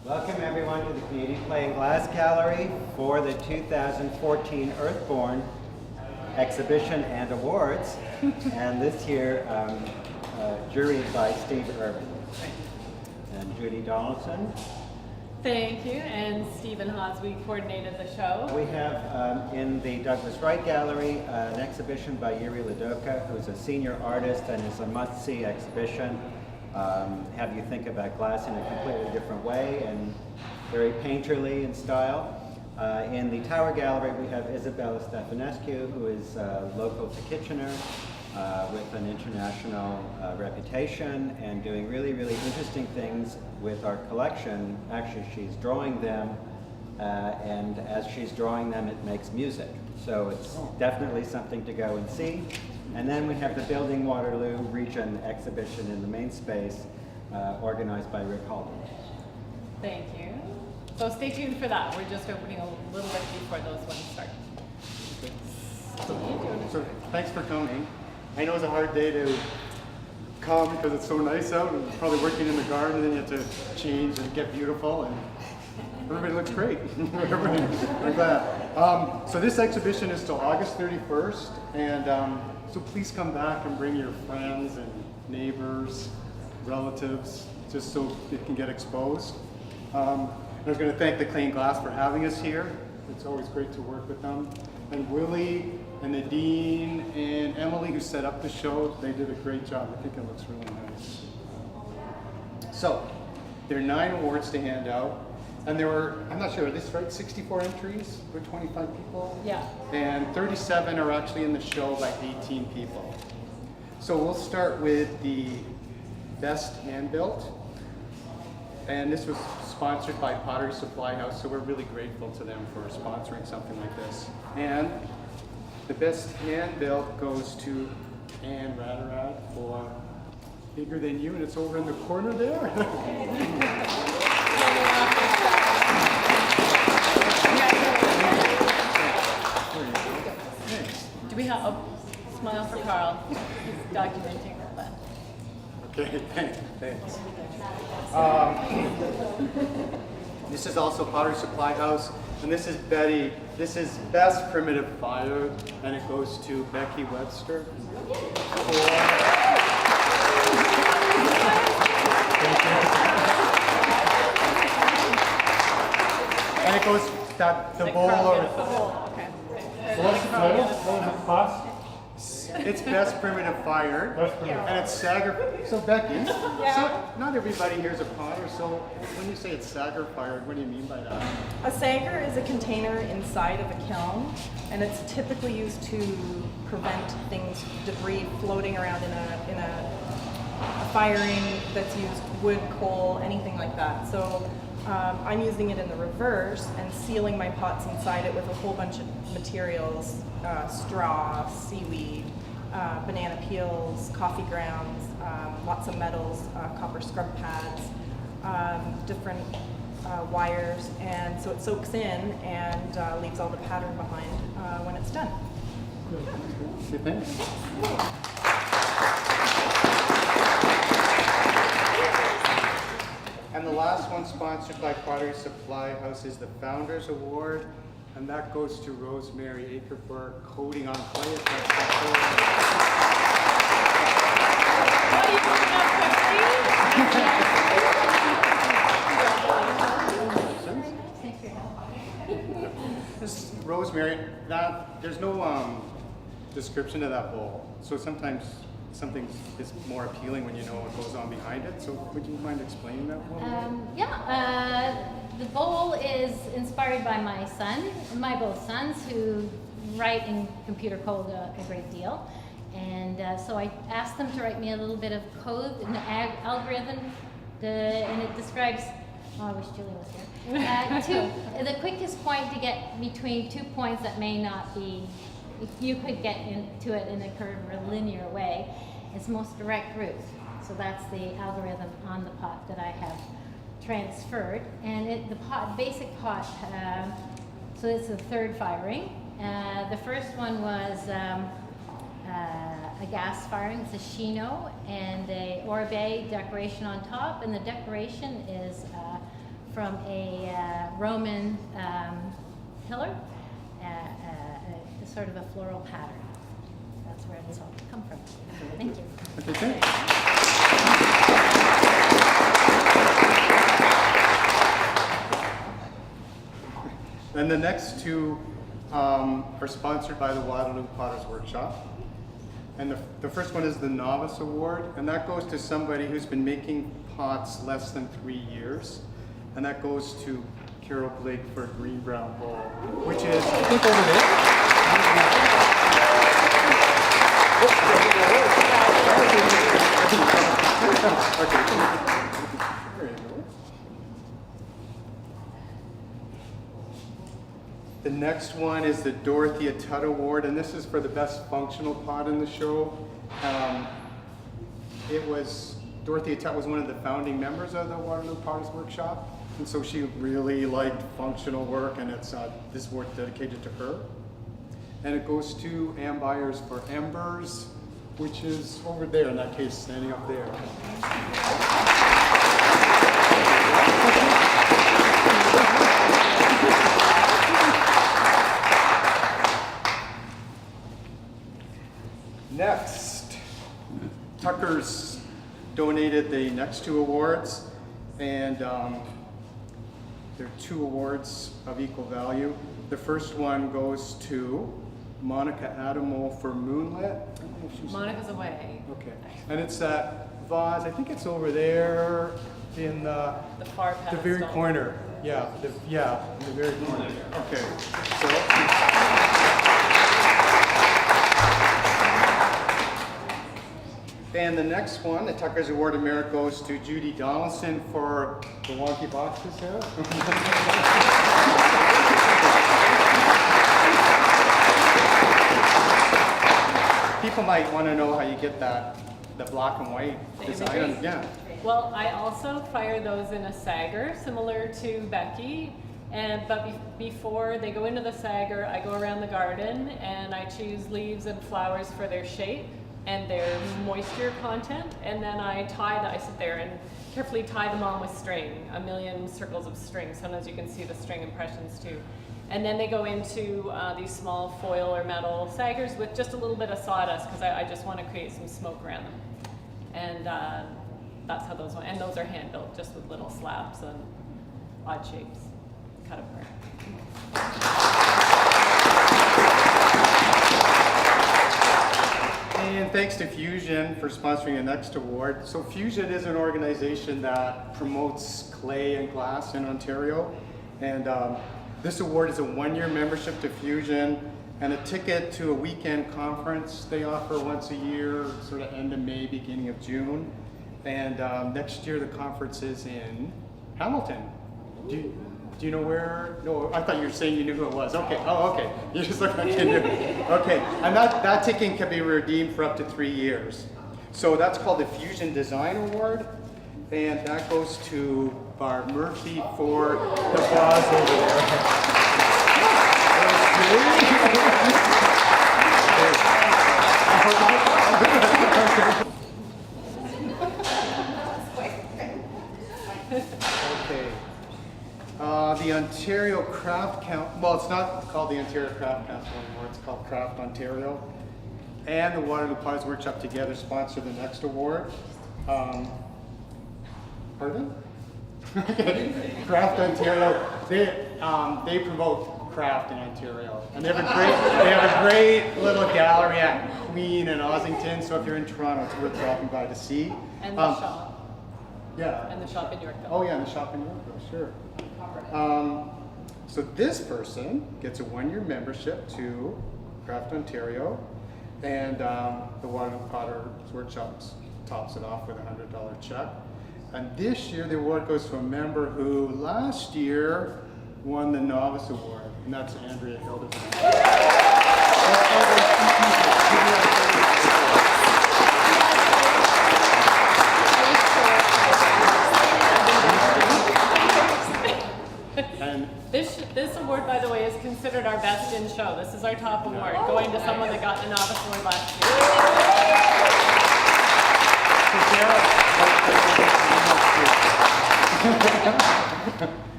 Welcome everyone to the Canadian Play and Glass Gallery for the 2014 Earthborn exhibition and awards. And this year, juried by Steve Irvine and Judy Donaldson. Thank you, and Stephen Hosby coordinated the show. We have in the Douglas Wright Gallery an exhibition by Yuri Ladoka, who's a senior artist and is a must-see exhibition. Have you think about glass in a completely different way and very painterly in style. In the Tower Gallery we have Isabella Stefanescu, who is local to Kitchener with an international reputation and doing really, really interesting things with our collection. Actually, she's drawing them and as she's drawing them it makes music. So it's definitely something to go and see. And then we have the Building Waterloo Region exhibition in the main space, organized by Rick Halden. Thank you. So stay tuned for that. We're just opening a little bit before those ones start. So thanks for coming. I know it's a hard day to come because it's so nice out and probably working in the garden, and then you have to change and get beautiful, and everybody looks great. I'm glad. So this exhibition is till August 31st, and so please come back and bring your friends and neighbors, relatives, just so it can get exposed. I was going to thank the Clay and Glass for having us here. It's always great to work with them. And Willie and Nadine and Emily, who set up the show, they did a great job. I think it looks really nice. So, there are 9 awards to hand out. And there were, I'm not sure, are this right, 64 entries for 25 people? Yeah. And 37 are actually in the show by 18 people. So we'll start with the best hand-built. And this was sponsored by Pottery Supply House, so we're really grateful to them for sponsoring something like this. And the best hand-built goes to Anne Radarad for Bigger Than You, and it's over in the corner there. Do we have a smile for Carl? He's documenting that. Okay, thanks. This is also Pottery Supply House, and this is Betty. This is Best Primitive Fire, and it goes to Becky Webster. And it goes that the bowl or Okay. What's the title? What was it cost? it's Best Primitive Fire, and it's Sagar. So Becky, so not everybody here is a potter. So when you say it's Sagar fired, what do you mean by that? A sagar is a container inside of a kiln, and it's typically used to prevent things, debris floating around in a firing that's used wood, coal, anything like that. So I'm using it in the reverse and sealing my pots inside it with a whole bunch of materials, straw, seaweed, banana peels, coffee grounds, lots of metals, copper scrub pads, different wires, and so it soaks in and leaves all the pattern behind when it's done. Good, thanks. And the last one, sponsored by Pottery Supply House, is the Founders Award, and that goes to Rosemary Aker for coating on clay. This Rosemary, that there's no description of that bowl, so sometimes something is more appealing when you know what goes on behind it. So would you mind explaining that a little bit? The bowl is inspired by my both sons, who write in computer code a great deal. And so I asked them to write me a little bit of code, an algorithm, and it describes, I wish Julie was here, the quickest point to get between 2 points that may not be, if you could get into it in a curvilinear way, it's most direct route. So that's the algorithm on the pot that I have transferred. And the basic pot, so it's the third firing. The first one was a gas firing, it's a chino, and a orbe decoration on top, and the decoration is from a Roman pillar, sort of a floral pattern. That's where this all come from. Thank you. Okay, thanks. And the next two are sponsored by the Waterloo Potters Workshop. And the first one is the Novice Award, and that goes to somebody who's been making pots less than 3 years. And that goes to Carol Blake for a green brown bowl, which is, I think, over there. There you go. The next one is the Dorothy Atta Award, and this is for the best functional pot in the show. Dorothy Atta was one of the founding members of the Waterloo Potters Workshop, and so she really liked functional work, and it's this award dedicated to her. And it goes to Ann Byers for Embers, which is over there, in that case, standing up there. Next, Tucker's donated the next two awards, and there are 2 awards of equal value. The first one goes to Monica Adamo for Moonlit. I don't know if she's- Monica's away. Okay, and it's that vase, I think it's over there in the far the very pedestal. corner. Yeah, in the very corner. Okay, so. And the next one, the Tucker's Award of Merit, goes to Judy Donaldson for the wonky boxes here. People might want to know how you get the black and white The design. imagery? Yeah. Well, I also fire those in a sagger, similar to Becky. But before they go into the sagger, I go around the garden and I choose leaves and flowers for their shape and their moisture content. And then I sit there and carefully tie them on with string, a million circles of string. Sometimes you can see the string impressions too. And then they go into these small foil or metal saggers with just a little bit of sawdust, because I just want to create some smoke around them. And that's how those went. And those are hand built, just with little slabs and odd shapes cut apart. And thanks to Fusion for sponsoring the next award. So Fusion is an organization that promotes clay and glass in Ontario. And this award is a 1-year membership to Fusion and a ticket to a weekend conference they offer once a year, sort of end of May, beginning of June. And next year the conference is in Hamilton. Do you know where? No, I thought you were saying you knew who it was. Okay, oh, okay. You just looked like you knew. Okay, and that ticket can be redeemed for up to 3 years. So that's called the Fusion Design Award, and that goes to Barb Murphy for the vase over there. Okay. The Ontario Craft Council, well, it's not called the Ontario Craft Council anymore, it's called Craft Ontario. And the Waterloo Potters Workshop together sponsor the next award. Pardon? Craft Ontario, they promote craft in Ontario. And they have a great little gallery at Queen and Ossington, so if you're in Toronto, it's worth dropping by to see. And the shop. Yeah. And the shop in Yorkville. Oh yeah, and the shop in Yorkville, sure. So this person gets a 1-year membership to Craft Ontario, and the Waterloo Potters Workshop tops it off with a $100 check. And this year the award goes to a member who last year won the Novice Award, and that's Andrea Hildebrand. This award, by the way, is considered our best in show. This is our top award, going to someone that got the Novice Award last year.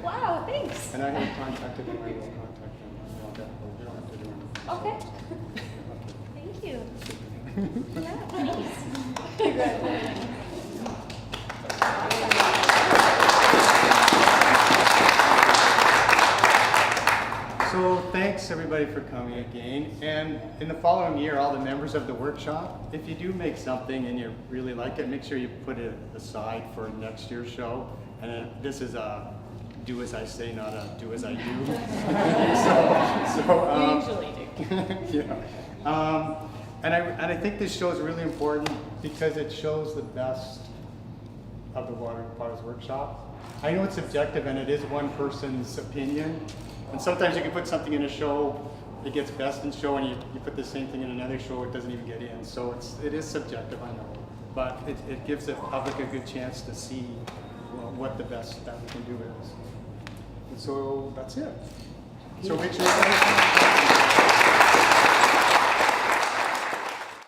I have contacted them, I will contact them. You don't have to do anything. Okay. Thank you. Yeah, nice. Congratulations. So thanks everybody for coming again. And in the following year, all the members of the workshop, if you do make something and you really like it, make sure you put it aside for next year's show. And this is a do as I say, not a do as I do. We usually do. Yeah. And I think this show is really important because it shows the best of the Waterloo Potters Workshop. I know it's subjective and it is one person's opinion. And sometimes you can put something in a show, it gets best in show, and you put the same thing in another show, it doesn't even get in. So it is subjective, I know. But it gives the public a good chance to see what the best that we can do is. And so that's it. So make sure you guys